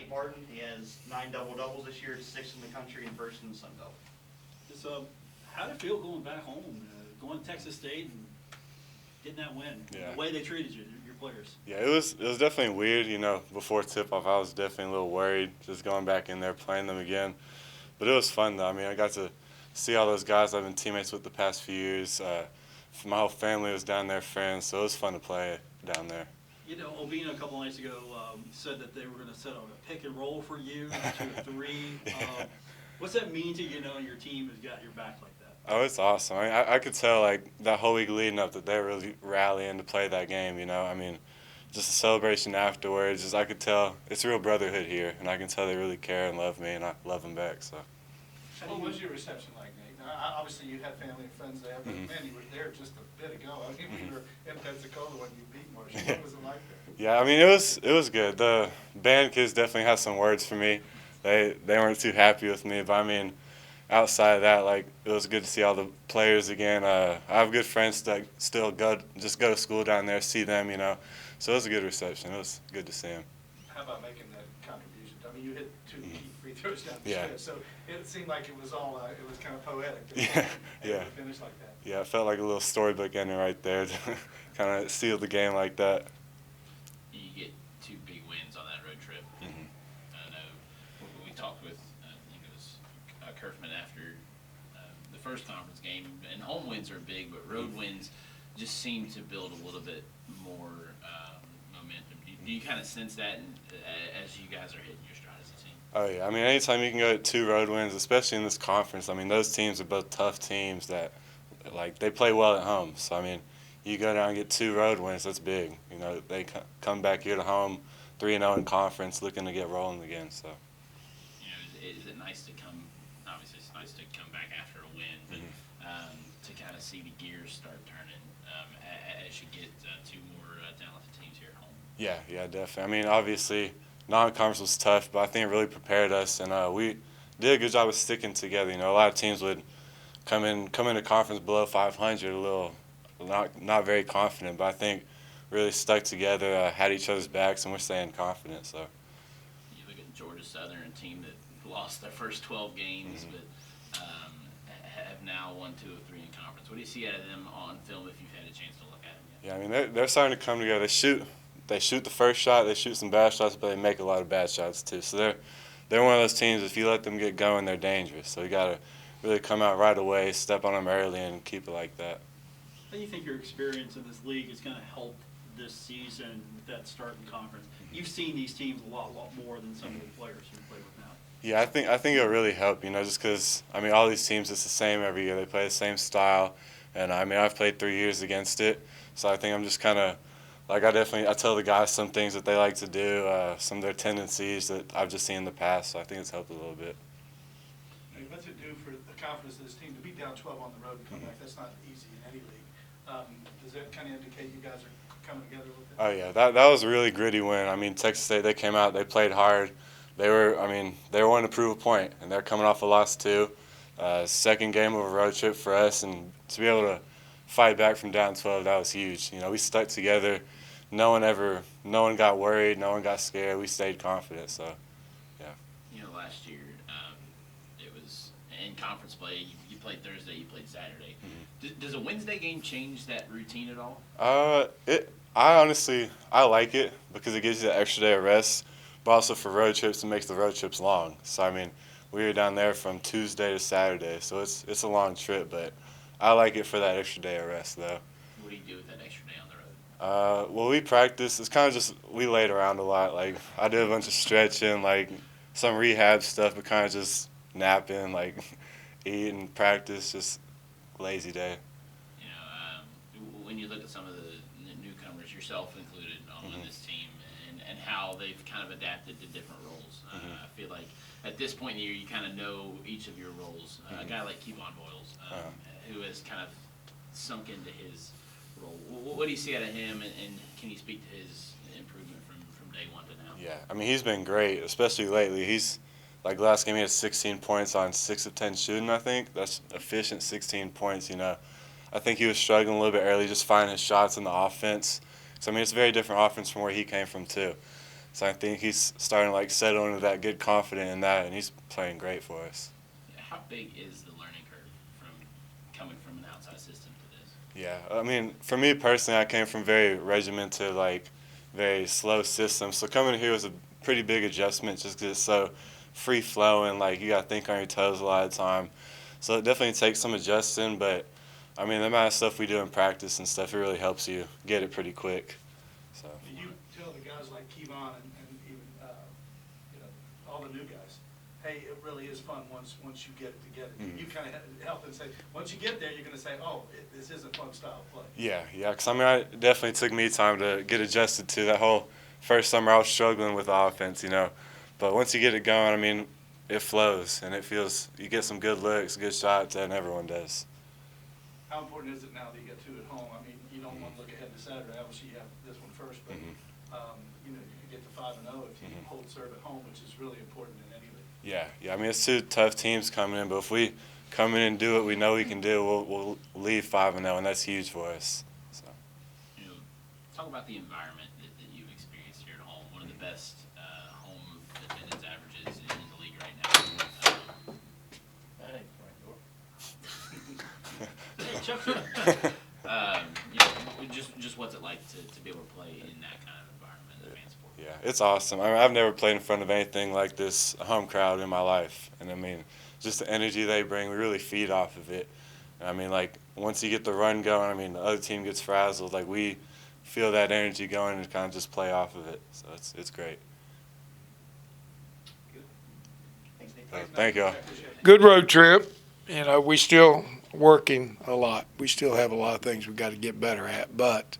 Nate Martin. He has 9 double-doubles this year, 6th in the country and 1st in the Sun Belt. So, how did it feel going back home, going to Texas State and getting that win? Yeah. The way they treated you, your players. Yeah, it was definitely weird. Before tip-off, I was definitely a little worried just going back in there playing them again. But it was fun, though. I mean, I got to see all those guys I've been teammates with the past few years. My whole family was down there, friends, so it was fun to play down there. Obina a couple nights ago said that they were going to set on a pick and roll for you, 2 or 3. What's that mean to you knowing your team has got your back like that? Oh, it's awesome. I mean, I could tell, that whole week leading up that they were really rallying to play that game, I mean, just the celebration afterwards, I could tell it's real brotherhood here, and I can tell they really care and love me, and I love them back, so. What was your reception like, Nate? Now, obviously, you had family and friends there, but man, you were there just a bit ago. I mean, we were in Pensacola when you beat Marshall. What was it like there? Yeah, I mean, it was good. The band kids definitely had some words for me. They weren't too happy with me, but I mean, outside of that, it was good to see all the players again. I have good friends that still go to school down there, see them, So it was a good reception. It was good to see them. How about making that contribution? I mean, you hit 2 key free throws down the Yeah. stretch, so it seemed like it was all it was kind of poetic. Yeah. To finish like that. Yeah, it felt like a little storybook ending right there to kind of seal the game like that. You get 2 big wins on that road trip. Mm-hmm. I know we talked with, I think it was Kerfman after the first conference game, and home wins are big, but road wins just seem to build a little bit more momentum. Do you kind of sense that as you guys are hitting your stride as a team? Oh, yeah. I mean, anytime you can go 2 road wins, especially in this conference, I mean, those teams are both tough teams that, they play well at home. So, I mean, you go down and get 2 road wins, that's big. They come back here to home 3-0 in conference looking to get rolling again, so. Is it nice to come, obviously it's nice to come back after a win, but to kind of see the gears start turning as you get 2 more talented teams here at home? Yeah, definitely. I mean, obviously, non-conference was tough, but I think it really prepared us, and we did a good job of sticking together. A lot of teams would come into conference below 500, a little not very confident, but I think really stuck together, had each other's backs, and we're staying confident. So. You look at Georgia Southern, a team that lost their first 12 games, but have now won 2 of 3 in conference. What do you see out of them on film if you've had a chance to look at them yet? Yeah, I mean they're starting to come together. They shoot the first shot, they shoot some bad shots, but they make a lot of bad shots too. So they're one of those teams. If you let them get going, they're dangerous. So you got to really come out right away, step on them early, and keep it like that. How do you think your experience in this league is going to help this season with that start in conference? You've seen these teams a lot more than some of the players you play with now. Yeah, I think it'll really help, just because, I mean, all these teams, it's the same every year. They play the same style, and, I mean, I've played 3 years against it, so I think I'm just kind of, I tell the guys some things that they like to do, some of their tendencies that I've just seen in the past, so I think it's helped a little bit. Hey, what's it do for the confidence of this team to be down 12 on the road and come back? That's not easy in any league. Does that kind of indicate you guys are coming together with it? Oh, yeah, that was a really gritty win. I mean, Texas State, they came out, they played hard. They were wanting to prove a point, and they're coming off a loss too. Second game of a road trip for us, and to be able to fight back from down 12, that was huge. We stuck together. No one got worried, no one got scared. We stayed confident, so, yeah. Last year, it was in conference play. You played Thursday, you played Saturday. Does a Wednesday game change that routine at all? I like it because it gives you that extra day of rest, but also for road trips, it makes the road trips long. So, I mean, we were down there from Tuesday to Saturday, so it's a long trip, but I like it for that extra day of rest, though. What do you do with that extra day on the road? Well, we practice. It's kind of just we laid around a lot. I did a bunch of stretching, some rehab stuff, but kind of just napping, eat and practice, just lazy day. When you look at some of the newcomers, yourself included, on this team, and how they've kind of adapted to different roles, I feel like at this point in the year, you kind of know each of your roles. A guy like Kevon Boyles, who has kind of sunk into his role. What do you see out of him, and can you speak to his improvement from day one to now? Yeah, I mean, he's been great, especially lately. He's, last game he had 16 points on 6 of 10 shooting, I think. That's efficient 16 points, I think he was struggling a little bit early, just finding his shots in the offense. So, I mean, it's a very different offense from where he came from, too. So I think he's starting to like settle into that, good confident in that, and he's playing great for us. How big is the learning curve from coming from an outside system to this? Yeah, I mean, for me personally, I came from very regimented, like very slow system. So coming here was a pretty big adjustment, just because it's so free flowing. Like you got to think on your toes a lot of the time. So it definitely takes some adjusting, but I mean, the amount of stuff we do in practice and stuff, it really helps you get it pretty quick. So. Do you tell the guys like Kevon and even, you know, all the new guys, hey, it really is fun once you get it together? Mhm. You kind of help and say, once you get there, you're going to say, oh, this is a fun style of play. Yeah, because I mean, it definitely took me time to get adjusted to that whole first summer. I was struggling with the offense, but once you get it going, I mean, it flows and it feels, you get some good looks, good shots, and everyone does. How important is it now that you get two at home? I mean, you don't want to look ahead to Saturday. Obviously, you have this one first, but, you know, you can get to 5-0 if you hold serve at home, which is really important in any league. Yeah. I mean, it's two tough teams coming in, but if we come in and do what we know we can do, we'll leave 5-0, and that's huge for us. So. Talk about the environment that you've experienced here at home. One of the best home attendance averages in the league right now. That ain't right door. Hey, Chuck. Just what's it like to be able to play in that kind of environment, the fan sport? Yeah, it's awesome. I mean, I've never played in front of anything like this home crowd in my life. And I mean, just the energy they bring, we really feed off of it. And I mean, like, once you get the run going, I mean, the other team gets frazzled. Like, we feel that energy going and kind of just play off of it. So it's great. Thanks, Nick. Thank you all. Good road trip. You know, we still working a lot. We still have a lot of things we got to get better at, but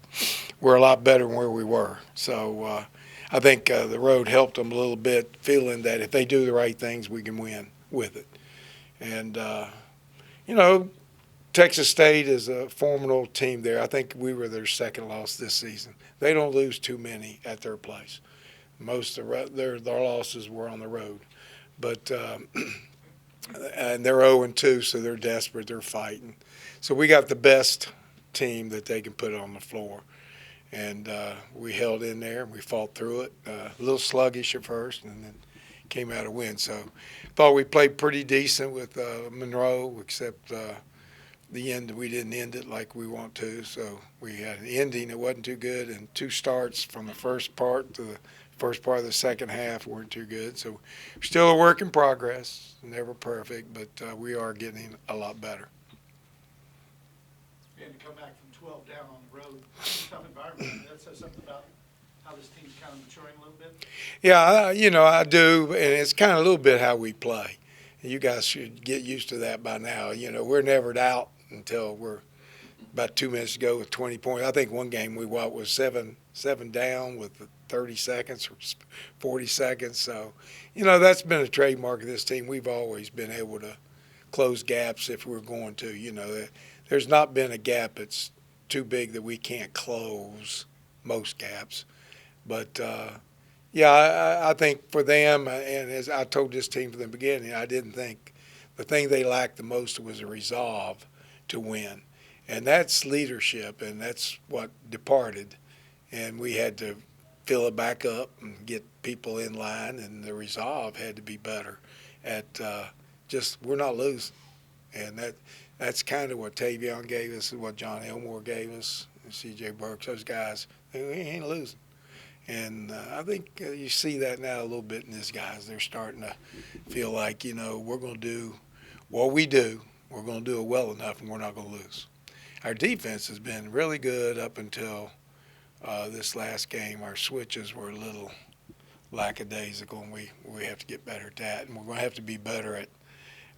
we're a lot better than where we were. So I think the road helped them a little bit, feeling that if they do the right things, we can win with it. And, you know, Texas State is a formidable team there. I think we were their second loss this season. They don't lose too many at their place. Most of their losses were on the road. But and they're 0-2, so they're desperate. They're fighting. So we got the best team that they can put on the floor. And we held in there. We fought through it. A little sluggish at first, and then came out a win. So thought we played pretty decent with Monroe, except the end, we didn't end it like we want to. So we had an ending that wasn't too good, and two starts from the first part to the first part of the second half weren't too good. So we're still a work in progress, never perfect, but we are getting a lot better. And to come back from 12 down on the road, tough environment. That says something about how this team's kind of maturing a little bit. Yeah, you know, I do, and it's kind of a little bit how we play. You guys should get used to that by now. You know, we're never out until we're about 2 minutes to go with 20 points. I think one game we was seven down with 30 seconds or 40 seconds. So, you know, that's been a trademark of this team. We've always been able to close gaps if we're going to. You know, there's not been a gap that's too big that we can't close most gaps. But, yeah, I think for them, and as I told this team from the beginning, I didn't think the thing they lacked the most was a resolve to win. And that's leadership, and that's what departed. And we had to fill it back up and get people in line, and the resolve had to be better at just we're not losing. And that's kind of what Tavion gave us, and what John Elmore gave us, and C.J. Burks, those guys, we ain't losing. And I think you see that now a little bit in these guys. They're starting to feel like, you know, we're going to do what we do. We're going to do it well enough, and we're not going to lose. Our defense has been really good up until this last game. Our switches were a little lackadaisical, and we have to get better at that. And we're going to have to be better at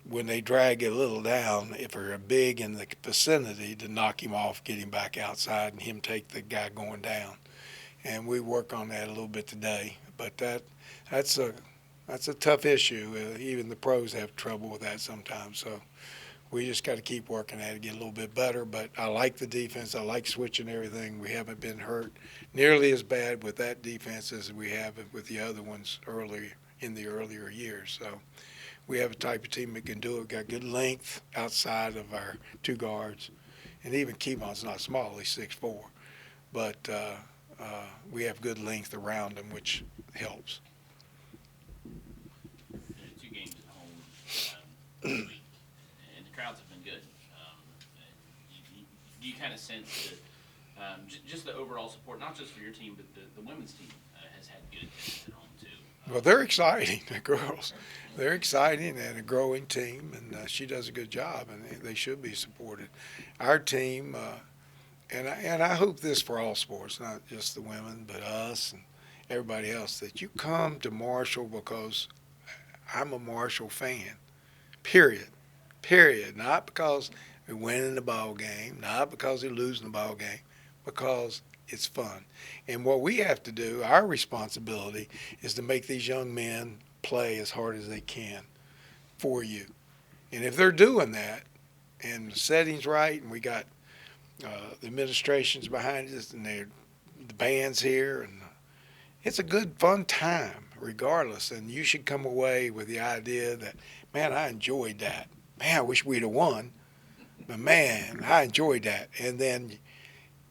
when they drag it a little down, if they're big in the vicinity, to knock him off, get him back outside, and him take the guy going down. And we work on that a little bit today. But that's a tough issue. Even the pros have trouble with that sometimes. So we just got to keep working at it, get a little bit better. But I like the defense. I like switching everything. We haven't been hurt nearly as bad with that defense as we have with the other ones in the earlier years. So we have a type of team that can do it. We've got good length outside of our two guards. And even Kevon's not small. He's 6'4". But we have good length around them, which helps. 2 games at home this week, and the crowds have been good. And do you kind of sense that just the overall support, not just for your team, but the women's team has had good attendance at home too? Well, they're exciting, the girls. They're exciting and a growing team, and she does a good job, and they should be supported. Our team, and I hope this for all sports, not just the women, but us and everybody else, that you come to Marshall because I'm a Marshall fan, period. Not because they're winning the ball game, not because they're losing the ball game, because it's fun. And what we have to do, our responsibility, is to make these young men play as hard as they can for you. And if they're doing that, and the setting's right, and we got the administration's behind us, and the band's here, and it's a good, fun time, regardless. And you should come away with the idea that, man, I enjoyed that. Man, I wish we'd have won, but man, I enjoyed that. And then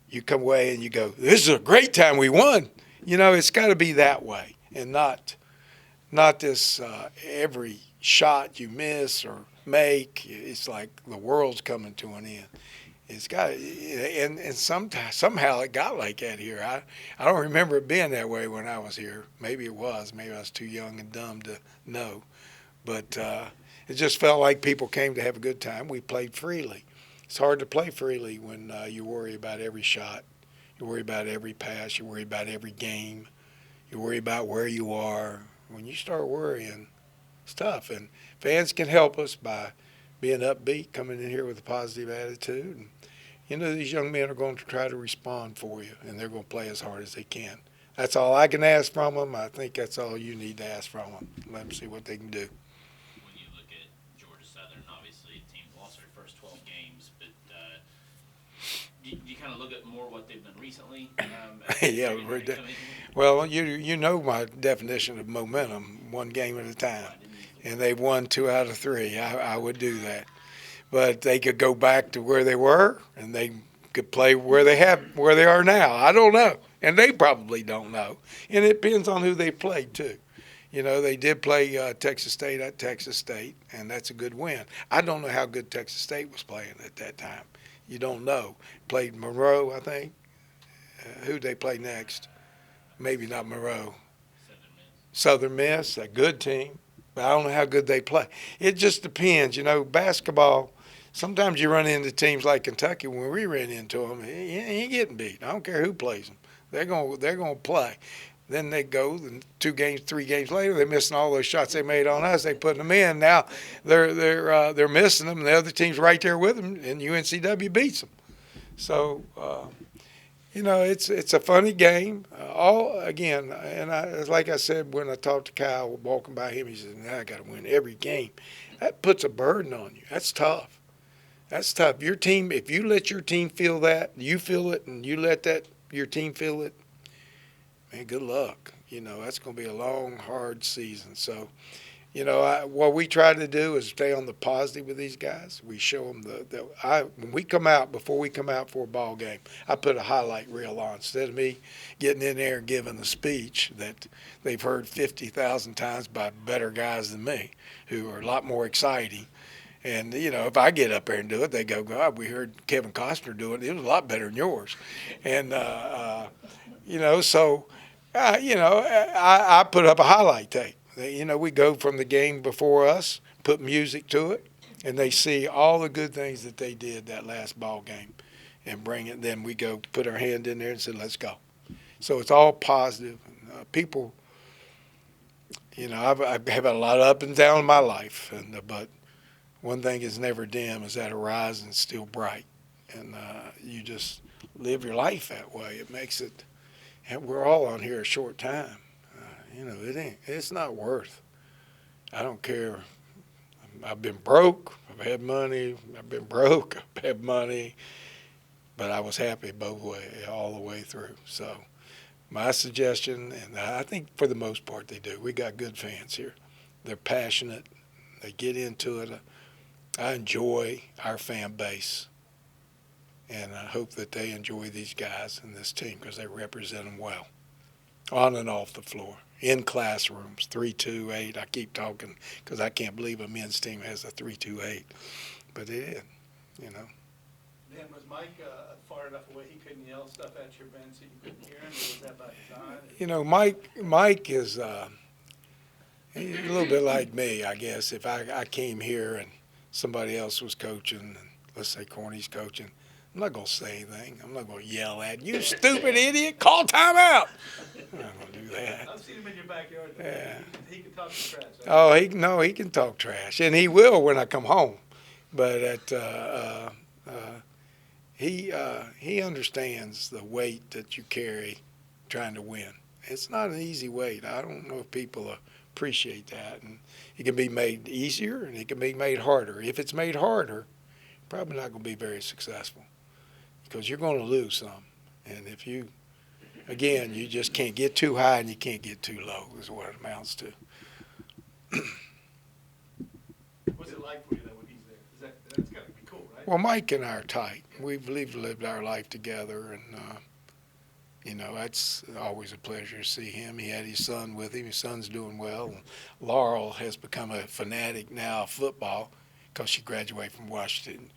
you come away and you go, this is a great time we won. You know, it's got to be that way, and not this every shot you miss or make, it's like the world's coming to an end. It's got, and somehow it got like that here. I don't remember it being that way when I was here. Maybe it was. Maybe I was too young and dumb to know. But it just felt like people came to have a good time. We played freely. It's hard to play freely when you worry about every shot, you worry about every pass, you worry about every game, you worry about where you are. When you start worrying, it's tough. And fans can help us by being upbeat, coming in here with a positive attitude. And, you know, these young men are going to try to respond for you, and they're going to play as hard as they can. That's all I can ask from them. I think that's all you need to ask from them. Let them see what they can do. When you look at Georgia Southern, obviously the team lost their first 12 games, but do you kind of look at more what they've done recently? Yeah, well, you know my definition of momentum, one game at a time, and they've won 2 out of 3. I would do that, but they could go back to where they were, and they could play where they are now. I don't know, and they probably don't know, and it depends on who they played too. You know, they did play Texas State at Texas State, and that's a good win. I don't know how good Texas State was playing at that time. You don't know. Played Monroe, I think. Who'd they play next? Maybe not Monroe. Southern Miss, a good team. But I don't know how good they play. It just depends. You know, basketball, sometimes you run into teams like Kentucky. When we ran into them, he ain't getting beat. I don't care who plays them. They're gonna play. Then they go, and 2 games, 3 games later, they're missing all those shots they made on us. They put them in. Now they're missing them, and the other team's right there with them, and UNCW beats them. So, you know, it's a funny game. Like I said when I talked to Kyle walking by him, he said, "Now I got to win every game." That puts a burden on you. That's tough. That's tough. Your team, if you let your team feel that, you feel it, and you let your team feel it, man, good luck. You know, that's going to be a long, hard season. So, you know, what we try to do is stay on the positive with these guys. We show them when we come out, before we come out for a ball game, I put a highlight reel on. Instead of me getting in there and giving a speech that they've heard 50,000 times by better guys than me, who are a lot more exciting. And, you know, if I get up there and do it, they go, God, we heard Kevin Costner do it. It was a lot better than yours. And, you know, so, you know, I put up a highlight tape. You know, we go from the game before us, put music to it, and they see all the good things that they did that last ball game and bring it. Then we go put our hand in there and say, let's go. So it's all positive. People, you know, I've had a lot of up and down in my life, but one thing is never dim is that horizon's still bright. And you just live your life that way. It makes it, and we're all on here a short time. You know, it's not worth. I don't care. I've been broke. I've had money. I've been broke. I've had money. But I was happy both ways, all the way through. So my suggestion, and I think for the most part they do, we got good fans here. They're passionate. They get into it. I enjoy our fan base. And I hope that they enjoy these guys and this team because they represent them well, on and off the floor, in classrooms, 3-2-8. I keep talking because I can't believe a men's team has a 3-2-8, but it is, you know. Dan, was Mike far enough away he couldn't yell stuff at your bench so you couldn't hear him, or was that by design? You know, Mike is he's a little bit like me, I guess. If I came here and somebody else was coaching, and let's say Corny's coaching, I'm not going to say anything. I'm not going to yell at you, stupid idiot, call timeout. I'm not going to do that. I've seen him in your backyard. Yeah. He can talk some trash. Oh, he can talk trash, and he will when I come home. But he understands the weight that you carry trying to win. It's not an easy weight. I don't know if people appreciate that. And it can be made easier, and it can be made harder. If it's made harder, probably not going to be very successful because you're going to lose some. And if you, again, you just can't get too high and you can't get too low is what it amounts to. What's it like for you, though, when he's there? That's got to be cool, right? Well, Mike and I are tight. We've lived our life together, and you know, that's always a pleasure to see him. He had his son with him. His son's doing well. And Laurel has become a fanatic now of football because she graduated from Washington.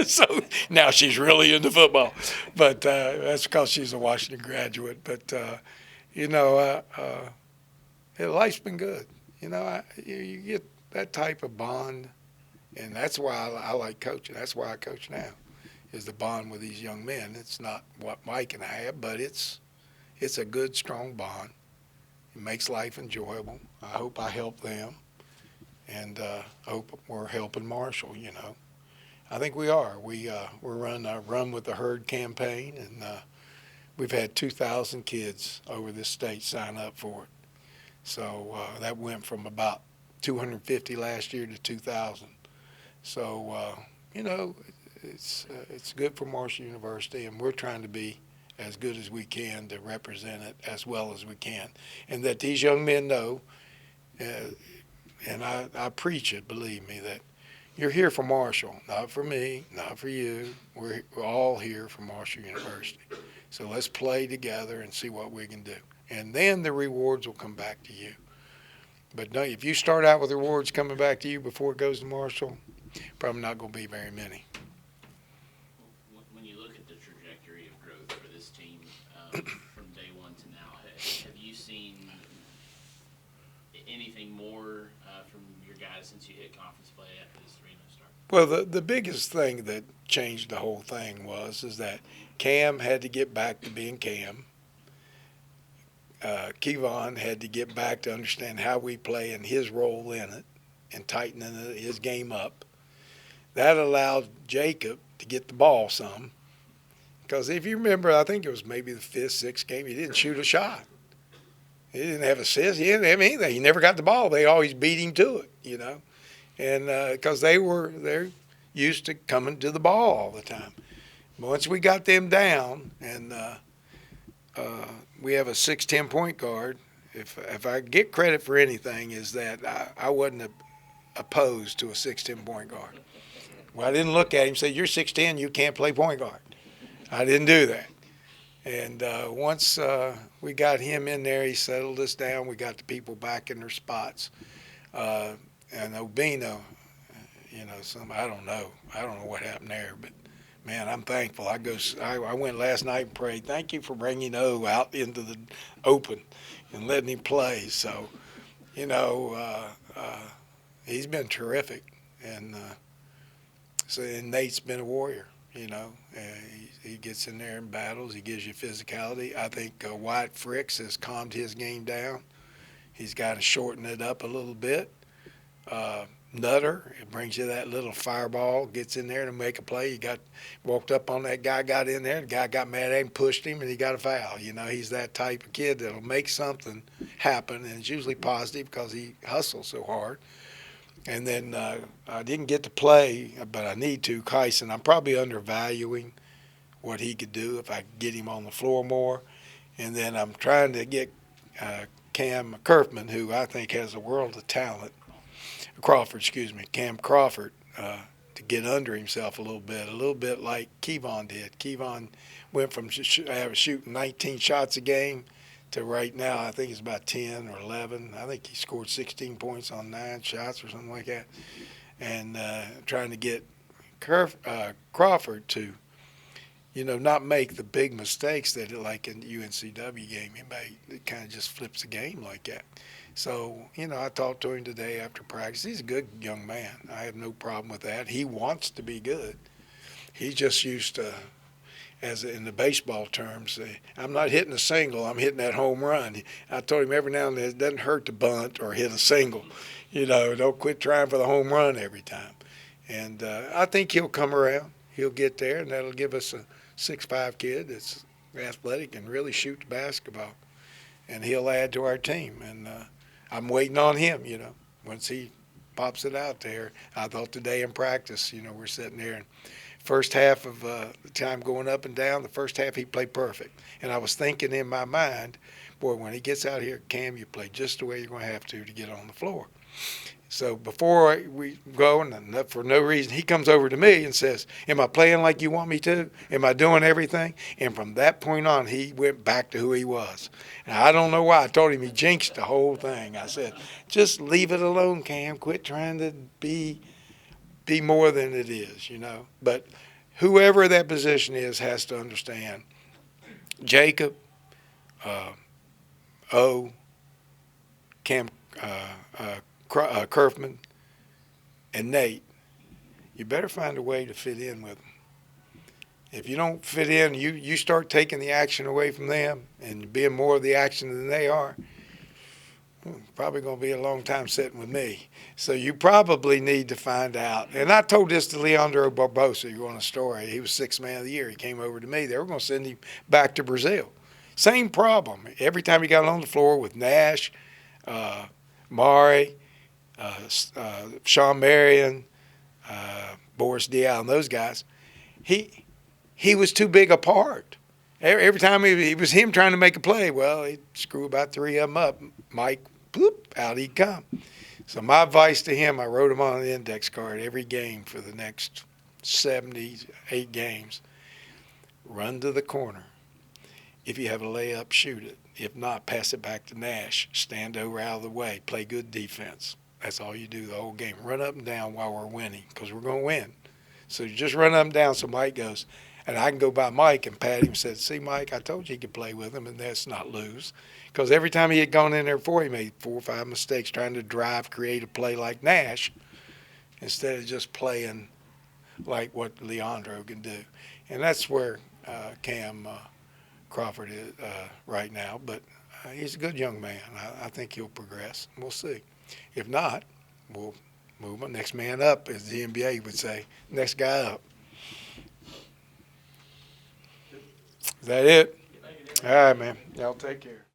So now she's really into football. But that's because she's a Washington graduate. But, you know, life's been good. You know, you get that type of bond, and that's why I like coaching. That's why I coach now, is the bond with these young men. It's not what Mike and I have, but it's a good, strong bond. It makes life enjoyable. I hope I help them, and I hope we're helping Marshall, you know. I think we are. We're running a Run with the Herd campaign, and we've had 2,000 kids over this state sign up for it. So that went from about 250 last year to 2,000. So, you know, it's good for Marshall University, and we're trying to be as good as we can to represent it as well as we can. And that these young men know, and I preach it, believe me, that you're here for Marshall, not for me, not for you. We're all here for Marshall University. So let's play together and see what we can do. And then the rewards will come back to you. But no, if you start out with rewards coming back to you before it goes to Marshall, probably not going to be very many. When you look at the trajectory of growth for this team from day one to now, have you seen anything more from your guys since you hit conference play after this 3-0 start? Well, the biggest thing that changed the whole thing is that Cam had to get back to being Cam. Kevon had to get back to understand how we play and his role in it and tightening his game up. That allowed Jacob to get the ball some. Because if you remember, I think it was maybe the 5th, 6th game, he didn't shoot a shot. He didn't have assists. He didn't have anything. He never got the ball. They always beat him to it, you know. And because they're used to coming to the ball all the time. Once we got them down, and we have a 6'10" point guard. If I get credit for anything, is that I wasn't opposed to a 6'10" point guard. Well, I didn't look at him and say, "You're 6'10", you can't play point guard." I didn't do that. And once we got him in there, he settled us down. We got the people back in their spots. And Obina, you know, I don't know what happened there, but man, I'm thankful. I went last night and prayed, thank you for bringing O out into the open and letting him play. So, you know, he's been terrific. And and Nate's been a warrior, you know. He gets in there and battles. He gives you physicality. I think Wyatt Fricks has calmed his game down. He's got to shorten it up a little bit. Nutter, it brings you that little fireball, gets in there to make a play. He walked up on that guy, got in there, the guy got mad at him, pushed him, and he got a foul. You know, he's that type of kid that'll make something happen, and it's usually positive because he hustles so hard. And then I didn't get to play, but I need to. Kyson, I'm probably undervaluing what he could do if I get him on the floor more. And then I'm trying to get Cam Kerfman, who I think has a world of talent. Cam Crawford, get under himself a little bit like Kevon did. Kevon went from shooting 19 shots a game to right now, I think it's about 10 or 11. I think he scored 16 points on 9 shots or something like that. And trying to get Crawford to, not make the big mistakes that, like in the UNCW game, he made. It kind of just flips the game like that. So, I talked to him today after practice. He's a good young man. I have no problem with that. He wants to be good. He's just used to, as in the baseball terms, I'm not hitting a single, I'm hitting that home run. I told him every now and then it doesn't hurt to bunt or hit a single. Don't quit trying for the home run every time. And I think he'll come around. He'll get there, and that'll give us a 6'5" kid that's athletic and really shoot the basketball. And he'll add to our team. And I'm waiting on him, once he pops it out there. I thought today in practice, we're sitting there, and first half of the time going up and down, the first half he played perfect. And I was thinking in my mind, boy, when he gets out here, Cam, you play just the way you're going to have to get on the floor. So before we go, and for no reason, he comes over to me and says, am I playing like you want me to? Am I doing everything? And from that point on, he went back to who he was. And I don't know why. I told him he jinxed the whole thing. I said, just leave it alone, Cam. Quit trying to be more than it is, But whoever that position is has to understand. Jacob, Cam, Kerfman, and Nate, you better find a way to fit in with them. If you don't fit in, you start taking the action away from them and being more of the action than they are, probably going to be a long time sitting with me. So you probably need to find out. And I told this to Leandro Barbosa. You want a story. He was 6th man of the year. He came over to me. They were going to send him back to Brazil. Same problem. Every time he got on the floor with Nash, Mari, Sean Marion, Boris Diaw, and those guys, he was too big a part. Every time it was him trying to make a play, well, he'd screw about 3 of them up. Mike, bloop, out he'd come. So my advice to him, I wrote him on an index card every game for the next 78 games. Run to the corner. If you have a layup, shoot it. If not, pass it back to Nash. Stand over out of the way. Play good defense. That's all you do the whole game. Run up and down while we're winning, because we're going to win. So you just run up and down so Mike goes. And I can go by Mike and pat him and said, see, Mike, I told you you could play with him, and that's not lose. Because every time he had gone in there before, he made 4 or 5 mistakes trying to drive, create a play like Nash instead of just playing like what Leandro can do. And that's where Cam Crawford is right now. But he's a good young man. I think he'll progress. We'll see. If not, we'll move on. Next man up, as the NBA would say. Next guy up. Is that it? All right, man. Y'all take care.